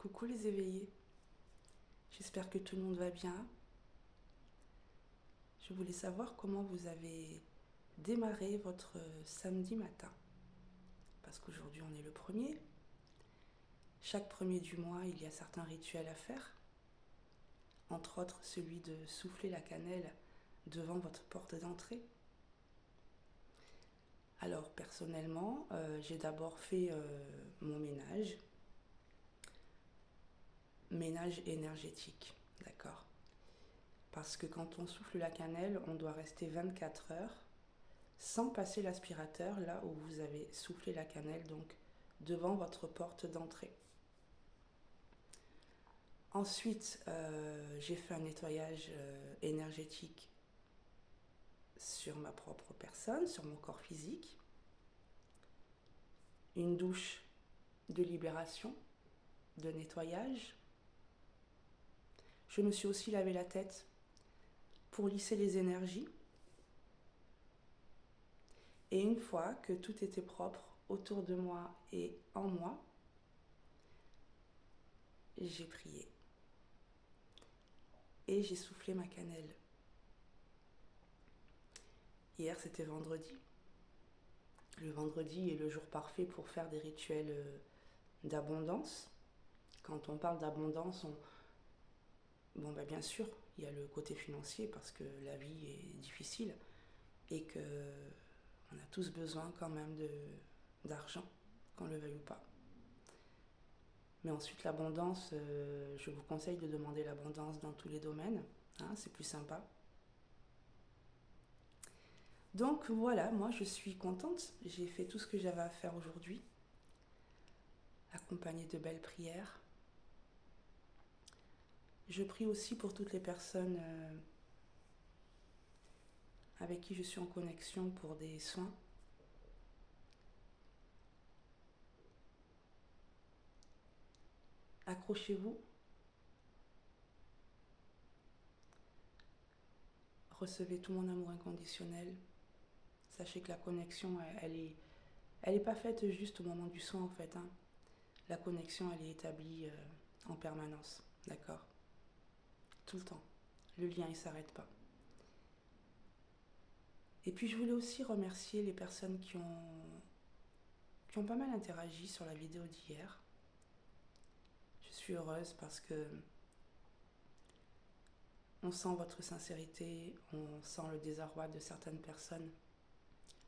Coucou les éveillés, j'espère que tout le monde va bien. Je voulais savoir comment vous avez démarré votre samedi matin. Parce qu'aujourd'hui on est le premier. Chaque premier du mois, il y a certains rituels à faire. Entre autres celui de souffler la cannelle devant votre porte d'entrée. Alors personnellement, j'ai d'abord fait mon ménage énergétique, d'accord? Parce que quand on souffle la cannelle, on doit rester 24 heures sans passer l'aspirateur là où vous avez soufflé la cannelle, donc devant votre porte d'entrée. Ensuite, j'ai fait un nettoyage énergétique sur ma propre personne, sur mon corps physique. Une douche de libération, de nettoyage. Je me suis aussi lavé la tête pour lisser les énergies. Et une fois que tout était propre autour de moi et en moi, j'ai prié. Et j'ai soufflé ma cannelle. Hier, c'était vendredi. Le vendredi est le jour parfait pour faire des rituels d'abondance. Quand on parle d'abondance, bien sûr, il y a le côté financier parce que la vie est difficile et que on a tous besoin quand même d'argent, qu'on le veuille ou pas. Mais ensuite, l'abondance, je vous conseille de demander l'abondance dans tous les domaines, hein, c'est plus sympa. Donc voilà, moi je suis contente, j'ai fait tout ce que j'avais à faire aujourd'hui, accompagnée de belles prières. Je prie aussi pour toutes les personnes avec qui je suis en connexion pour des soins. Accrochez-vous, recevez tout mon amour inconditionnel. Sachez que la connexion, elle est pas faite juste au moment du soin en fait, hein. La connexion, elle est établie en permanence, d'accord? Tout le temps. Le lien, il s'arrête pas. Et puis je voulais aussi remercier les personnes qui ont pas mal interagi sur la vidéo d'hier. Je suis heureuse parce que on sent votre sincérité, on sent le désarroi de certaines personnes.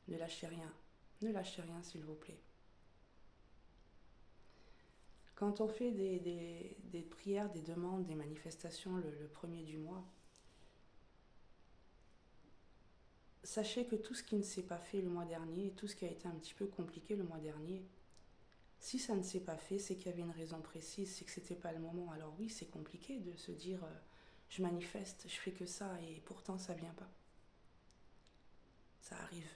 Ne lâchez rien. Ne lâchez rien, s'il vous plaît. Quand on fait des prières, des demandes, des manifestations le premier du mois, sachez que tout ce qui ne s'est pas fait le mois dernier, et tout ce qui a été un petit peu compliqué le mois dernier, si ça ne s'est pas fait, c'est qu'il y avait une raison précise, c'est que c'était pas le moment. Alors oui, c'est compliqué de se dire je manifeste, je fais que ça et pourtant ça vient pas. Ça arrive.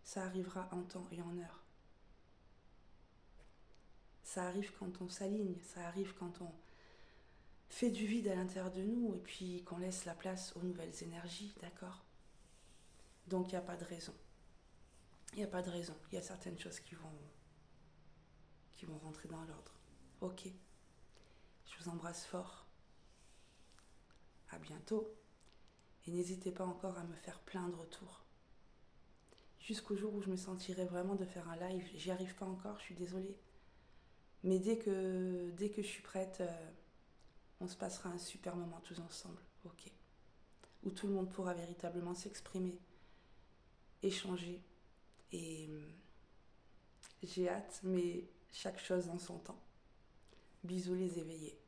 Ça arrivera en temps et en heure. Ça arrive quand on s'aligne, ça arrive quand on fait du vide à l'intérieur de nous et puis qu'on laisse la place aux nouvelles énergies, d'accord? Donc il n'y a pas de raison. Il n'y a pas de raison. Il y a certaines choses qui vont rentrer dans l'ordre. Ok. Je vous embrasse fort. À bientôt. Et n'hésitez pas encore à me faire plein de retours. Jusqu'au jour où je me sentirai vraiment de faire un live. J'y arrive pas encore, je suis désolée. Mais dès que je suis prête, on se passera un super moment tous ensemble. Ok. Où tout le monde pourra véritablement s'exprimer, échanger. Et j'ai hâte, mais chaque chose en son temps. Bisous les éveillés.